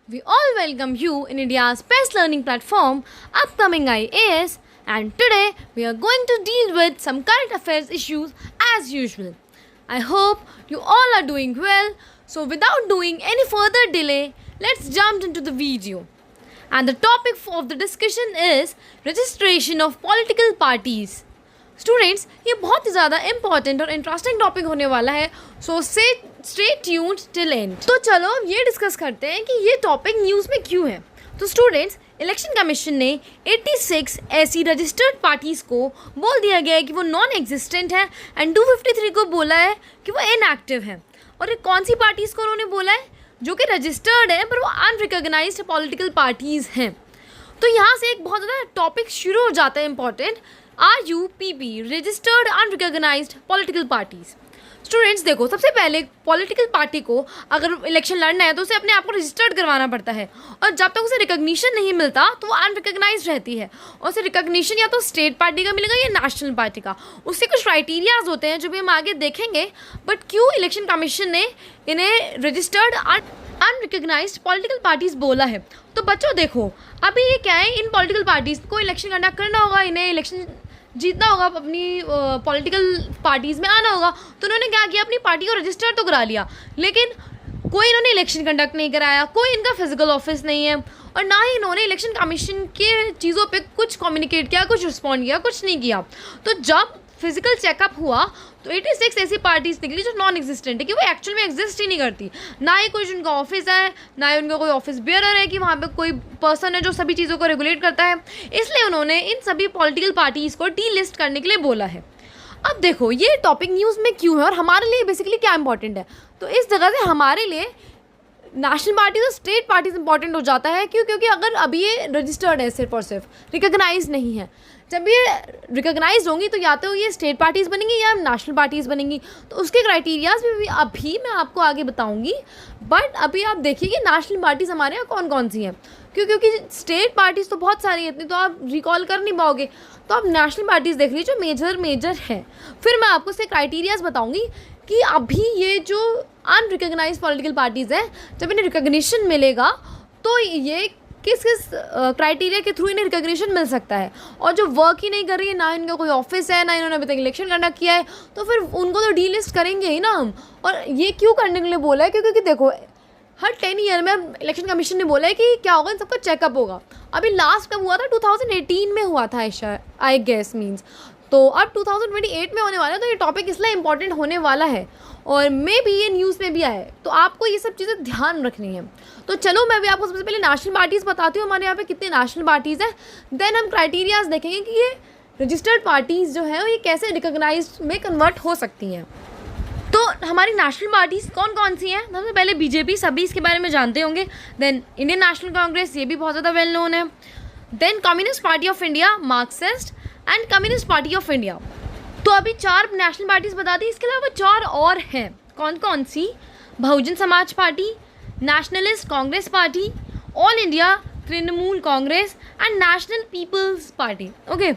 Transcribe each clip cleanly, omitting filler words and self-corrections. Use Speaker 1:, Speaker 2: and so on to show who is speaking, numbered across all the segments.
Speaker 1: We all welcome you in India's best learning platform, Upcoming IAS, and today we are going to deal with some current affairs issues as usual. I hope you all are doing well, so without doing any further delay, let's jump into the video. And the topic of the discussion is registration of political parties. Students, ये बहुत ही ज़्यादा important और interesting topic होने वाला है, so stay tuned till and. तो चलो अब ये डिस्कस करते हैं कि ये टॉपिक न्यूज़ में क्यों है. तो स्टूडेंट्स, इलेक्शन कमीशन ने 86 ऐसी रजिस्टर्ड पार्टीज़ को बोल दिया गया है कि वो नॉन एग्जिस्टेंट है एंड 253 को बोला है कि वो इनएक्टिव है. और ये कौन सी पार्टीज़ को उन्होंने बोला है जो कि रजिस्टर्ड है पर वो अनरिकॉग्नाइज्ड पॉलिटिकल पार्टीज़ हैं. तो यहाँ से एक बहुत ज़्यादा टॉपिक शुरू हो जाता है important. RUPP registered unrecognised political parties. Students देखो, सबसे पहले पॉलिटिकल पार्टी को अगर इलेक्शन लड़ना है तो उसे अपने आप को रजिस्टर्ड करवाना पड़ता है, और जब तक उसे रिकॉग्निशन नहीं मिलता तो वो अनरिकॉग्नाइज्ड रहती है. और उसे रिकॉग्निशन या तो स्टेट पार्टी का मिलेगा या नेशनल पार्टी का. उससे कुछ क्राइटेरियाज होते हैं जो भी हम आगे देखेंगे. बट क्यों इलेक्शन कमीशन ने इन्हें रजिस्टर्ड अनरिकॉग्नाइज्ड पॉलिटिकल पार्टीज बोला है? तो बच्चों देखो, अभी ये क्या है, इन पॉलिटिकल पार्टीज को इलेक्शन कंडक्ट करना होगा, इन्हें इलेक्शन जीतना होगा, अपनी पॉलिटिकल पार्टीज़ में आना होगा. तो उन्होंने क्या किया, अपनी पार्टी को रजिस्टर तो करा लिया, लेकिन कोई इन्होंने इलेक्शन कंडक्ट नहीं कराया, कोई इनका फिजिकल ऑफिस नहीं है, और ना ही इन्होंने इलेक्शन कमीशन के चीज़ों पे कुछ कम्युनिकेट किया, कुछ रिस्पॉन्ड किया, कुछ नहीं किया. तो जब फिजिकल चेकअप हुआ तो 86 ऐसी पार्टीज निकली जो नॉन एग्जिस्टेंट है, कि वो एक्चुअल में एग्जिस्ट ही नहीं करती. ना ही कोई उनका ऑफिस है, ना ही उनका कोई ऑफिस बियरर है कि वहाँ पे कोई पर्सन है जो सभी चीज़ों को रेगुलेट करता है. इसलिए उन्होंने इन सभी पॉलिटिकल पार्टीज़ को डी लिस्ट करने के लिए बोला है. अब देखो, ये टॉपिक न्यूज़ में क्यों है और हमारे लिए बेसिकली क्या इंपॉर्टेंट है. तो इस जगह से हमारे लिए नेशनल पार्टीज और स्टेट पार्टीज इंपॉर्टेंट हो जाता है. क्यों? क्योंकि अगर अभी ये रजिस्टर्ड है, सिर्फ और सिर्फ रिकॉग्नाइज नहीं है. जब ये रिकॉग्नाइज होंगी तो या तो ये स्टेट पार्टीज़ बनेंगी या नेशनल पार्टीज़ बनेंगी. तो उसके क्राइटेरियाज भी अभी मैं आपको आगे बताऊंगी. बट अभी आप देखिए कि नेशनल पार्टीज़ हमारे यहाँ कौन कौन सी हैं. क्योंकि स्टेट पार्टीज़ तो बहुत सारी हैं, इतनी तो आप रिकॉल कर नहीं पाओगे. तो आप नेशनल पार्टीज़ देख लीजिए जो मेजर है. फिर मैं आपको उसके क्राइटेरियाज बताऊँगी कि अभी ये जो अनरिकॉग्नाइज्ड पॉलिटिकल पार्टीज़ हैं, जब इन्हें रिकॉग्निशन मिलेगा तो ये किस क्राइटेरिया के थ्रू इन्हें रिकॉग्निशन मिल सकता है. और जो वर्क ही नहीं कर रही है, ना इनका कोई ऑफिस है, ना इन्होंने अभी तक इलेक्शन कंडक्ट किया है, तो फिर उनको तो डी लिस्ट करेंगे ही ना हम. और ये क्यों करने के लिए बोला है? क्योंकि देखो, हर 10 ईयर में इलेक्शन कमीशन ने बोला है कि क्या होगा, इन सबका चेकअप होगा. अभी लास्ट कब हुआ था? 2018 में हुआ था आई गेस मीन्स. तो अब 2028 में होने वाला है. तो ये टॉपिक इसलिए इंपॉर्टेंट होने वाला है और मे भी ये न्यूज़ में भी आए, तो आपको ये सब चीज़ें ध्यान रखनी है. तो चलो मैं भी आपको सबसे पहले नेशनल पार्टीज़ बताती हूँ. हमारे यहाँ पे कितने नेशनल पार्टीज़ हैं, देन हम क्राइटेरियाज देखेंगे कि ये रजिस्टर्ड पार्टीज़ जो है ये कैसे रिकॉग्नाइज्ड में कन्वर्ट हो सकती हैं. तो हमारी नेशनल पार्टीज़ कौन कौन सी हैं? सबसे पहले बीजेपी, सभी इसके बारे में जानते होंगे. देन इंडियन नेशनल कांग्रेस, ये भी बहुत ज़्यादा वेल नोन है. Then Communist Party of India, Marxist and Communist Party of India. तो अभी 4 नेशनल पार्टीज़ बता दी. इसके अलावा 4 और हैं. कौन कौन सी? Bahujan Samaj Party, Nationalist Congress Party, All India Trinamool Congress and National People's Party. Okay,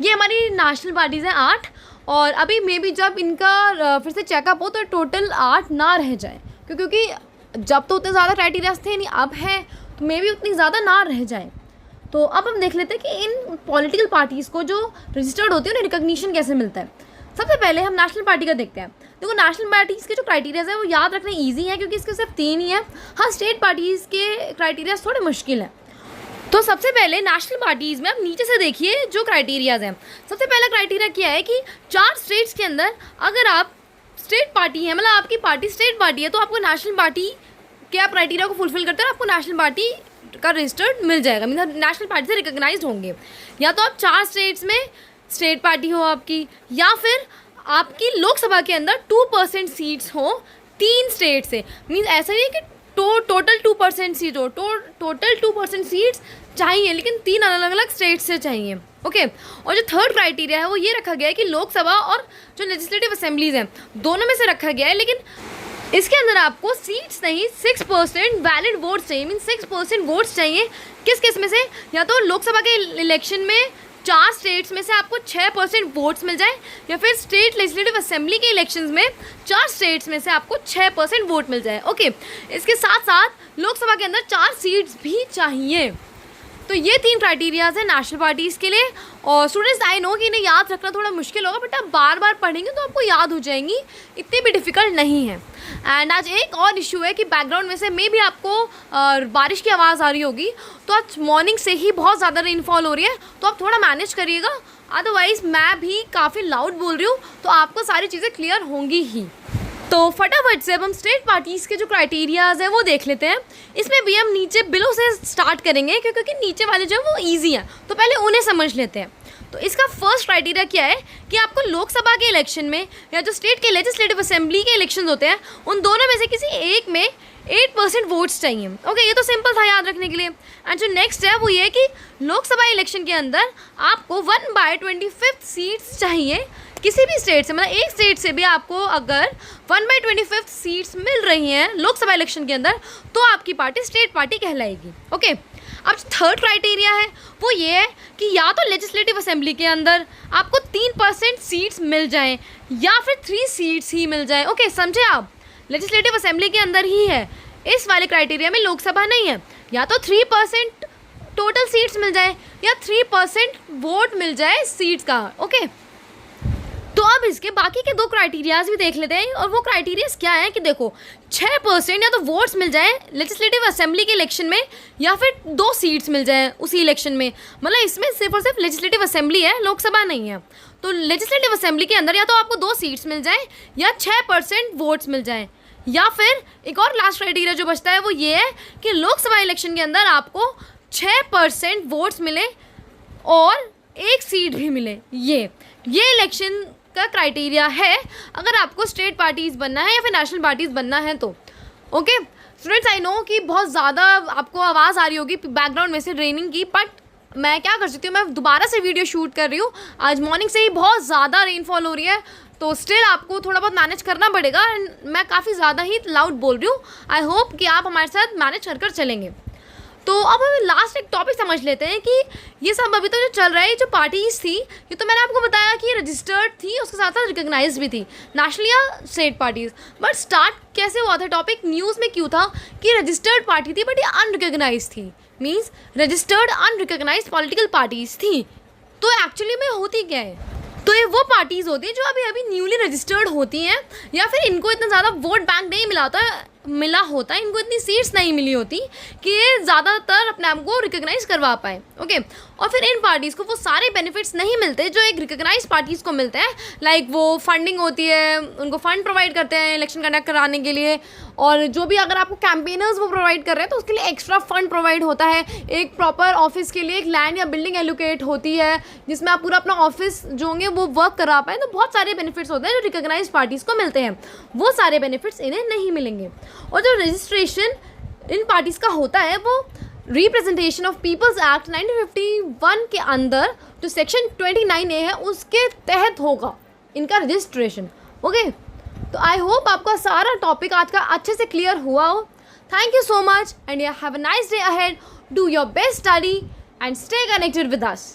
Speaker 1: ये हमारी नेशनल पार्टीज़ हैं 8. और अभी मे बी जब इनका फिर से चेकअप हो तो टोटल 8 ना रह जाए, क्योंकि जब तो उतने ज़्यादा क्राइटेरियाज थे नहीं, अब है तो मे बी उतनी ज़्यादा ना रह जाए. तो अब हम देख लेते हैं कि इन पॉलिटिकल पार्टीज़ को जो रजिस्टर्ड होती है उन्हें रिकॉग्निशन कैसे मिलता है. सबसे पहले हम नेशनल पार्टी का देखते हैं. देखो, नेशनल पार्टीज़ के जो क्राइटेरियाज है वो याद रखना ईजी है, क्योंकि इसके सिर्फ 3 ही है. हाँ, स्टेट पार्टीज़ के क्राइटेरियाज थोड़े मुश्किल हैं. तो सबसे पहले नेशनल पार्टीज़ में आप नीचे से देखिए जो क्राइटेरियाज हैं. सबसे पहला क्राइटेरिया क्या है कि 4 स्टेट्स के अंदर अगर आप स्टेट पार्टी है, मतलब आपकी पार्टी स्टेट पार्टी है, तो आपको नेशनल पार्टी के आप क्राइटेरिया को फुलफिल करते हैं, आपको नेशनल पार्टी का रजिस्टर्ड मिल जाएगा, मतलब नेशनल पार्टी से रिकॉग्नाइज्ड होंगे. या तो आप 4 स्टेट्स में स्टेट पार्टी हो आपकी, या फिर आपकी लोकसभा के अंदर 2% सीट्स हो 3 स्टेट से. मीन्स ऐसा नहीं है कि टोटल 2% सीट हो, टोटल 2% सीट्स चाहिए, लेकिन 3 अलग अलग स्टेट से चाहिए. ओके. और जो थर्ड क्राइटेरिया है वो ये रखा गया है कि लोकसभा और जो लेजिस्लेटिव असेंबलीज हैं दोनों में से रखा गया है, लेकिन इसके अंदर आपको सीट्स नहीं 6% वैलिड वोट्स चाहिए. मीन 6% वोट्स चाहिए. किस किस में से? या तो लोकसभा के इलेक्शन में 4 स्टेट्स में से आपको 6% वोट्स मिल जाए, या फिर स्टेट लेजिस्लेटिव असेंबली के इलेक्शंस में 4 स्टेट्स में से आपको 6% वोट मिल जाए। ओके, इसके साथ साथ लोकसभा के अंदर 4 सीट्स भी चाहिए। तो ये 3 क्राइटेरियाज हैं नेशनल पार्टीज़ के लिए। और स्टूडेंट्स, आई नो कि इन्हें याद रखना थोड़ा मुश्किल होगा, बट आप बार बार पढ़ेंगे तो आपको याद हो जाएंगी, इतनी भी डिफ़िकल्ट नहीं है। एंड आज एक और इशू है कि बैकग्राउंड में से मे भी आपको बारिश की आवाज़ आ रही होगी, तो आज मॉर्निंग से ही बहुत ज़्यादा रेनफॉल हो रही है, तो आप थोड़ा मैनेज करिएगा। अदरवाइज़ मैं भी काफ़ी लाउड बोल रही हूँ, तो आपको सारी चीज़ें क्लियर होंगी ही। तो फटाफट से अब हम स्टेट पार्टीज़ के जो क्राइटेरियाज़ हैं वो देख लेते हैं। इसमें भी हम नीचे बिलो से स्टार्ट करेंगे, क्योंकि नीचे वाले जो है वो ईजी हैं, तो पहले उन्हें समझ लेते हैं। तो इसका फर्स्ट क्राइटेरिया क्या है कि आपको लोकसभा के इलेक्शन में या जो स्टेट के लेजिस्लेटिव असेंबली के इलेक्शन होते हैं, उन दोनों में से किसी एक में 8% वोट्स चाहिए। ओके, ये तो सिंपल था याद रखने के लिए। एंड जो नेक्स्ट है वो ये है कि लोकसभा इलेक्शन के अंदर आपको 1/25 सीट्स चाहिए किसी भी स्टेट से, मतलब एक स्टेट से भी आपको अगर 1/25 सीट्स मिल रही हैं लोकसभा इलेक्शन के अंदर, तो आपकी पार्टी स्टेट पार्टी कहलाएगी। ओके, अब थर्ड क्राइटेरिया है वो ये है कि या तो लेजिस्लेटिव असेंबली के अंदर आपको 3% सीट्स मिल जाएं, या फिर 3 सीट्स ही मिल जाएं। ओके, समझे आप, लेजिस्लेटिव असेंबली के अंदर ही है, इस वाले क्राइटेरिया में लोकसभा नहीं है। या तो 3% टोटल सीट्स मिल जाए, या 3% वोट मिल जाए सीट्स का। ओके, तो अब इसके बाकी के 2 क्राइटेरियाज भी देख लेते हैं। और वो क्राइटेरियाज क्या है कि देखो, 6% या तो वोट्स मिल जाए लेजिस्लेटिव असेंबली के इलेक्शन में, या फिर 2 सीट्स मिल जाए उसी इलेक्शन में। मतलब इसमें सिर्फ और सिर्फ लेजिस्लेटिव असेंबली है, लोकसभा नहीं है। तो लेजिस्लेटिव असेंबली के अंदर या तो आपको 2 सीट्स मिल जाए, या 6% वोट्स मिल जाए, या फिर एक और लास्ट क्राइटेरिया जो बचता है वो ये है कि लोकसभा इलेक्शन के अंदर आपको 6% वोट्स मिले और 1 सीट भी मिले। ये इलेक्शन का क्राइटेरिया है अगर आपको स्टेट पार्टीज़ बनना है या फिर नेशनल पार्टीज़ बनना है तो। ओके स्टूडेंट्स, आई नो कि बहुत ज़्यादा आपको आवाज़ आ रही होगी बैकग्राउंड में से रेनिंग की, बट मैं क्या कर सकती हूँ, मैं दोबारा से वीडियो शूट कर रही हूँ। आज मॉर्निंग से ही बहुत ज़्यादा रेनफॉल हो रही है, तो स्टिल आपको थोड़ा बहुत मैनेज करना पड़ेगा। एंड मैं काफ़ी ज़्यादा ही लाउड बोल रही हूँ। आई होप कि आप हमारे साथ मैनेज कर चलेंगे। तो अब हम लास्ट एक टॉपिक समझ लेते हैं कि ये सब अभी तो जो चल रहा है, जो पार्टीज़ थी, ये तो मैंने आपको बताया कि रजिस्टर्ड थी, उसके साथ साथ रिकॉग्नाइज भी थी, नेशनल या स्टेट पार्टीज़। बट स्टार्ट कैसे हुआ था टॉपिक, न्यूज़ में क्यों था कि रजिस्टर्ड पार्टी थी बट ये अनरिकॉग्नाइज थी, means registered unrecognised political parties थी। तो एक्चुअली में होती क्या है, तो ये वो पार्टीज़ होती हैं जो अभी न्यूली रजिस्टर्ड होती हैं, या फिर इनको इतना ज़्यादा वोट बैंक नहीं मिला होता है, इनको इतनी सीट्स नहीं मिली होती कि ये ज़्यादातर अपने आप को रिकॉग्नाइज करवा पाए। ओके, और फिर इन पार्टीज़ को वो सारे बेनिफिट्स नहीं मिलते जो एक रिकॉग्नाइज पार्टीज़ को मिलते हैं। लाइक वो फंडिंग होती है, उनको फंड प्रोवाइड करते हैं इलेक्शन कंडक्ट कराने के लिए, और जो भी अगर आपको कैंपेनर्स वो प्रोवाइड कर रहे हैं तो उसके लिए एक्स्ट्रा फंड प्रोवाइड होता है। एक प्रॉपर ऑफिस के लिए एक लैंड या बिल्डिंग एलोकेट होती है जिसमें आप पूरा अपना ऑफिस जो होंगे वो वर्क करा पाएँ। तो बहुत सारे बेनिफिट्स होते हैं जो रिकॉग्नाइज पार्टीज़ को मिलते हैं, वो सारे बेनिफिट्स इन्हें नहीं मिलेंगे। और जो रजिस्ट्रेशन इन पार्टीज़ का होता है वो रिप्रेजेंटेशन ऑफ पीपल्स एक्ट 1951 के अंदर जो सेक्शन 29A है उसके तहत होगा इनका रजिस्ट्रेशन। ओके, तो आई होप आपका सारा टॉपिक आज का अच्छे से क्लियर हुआ हो। Thank you so much and have a nice day ahead. Do your best study and stay connected with us.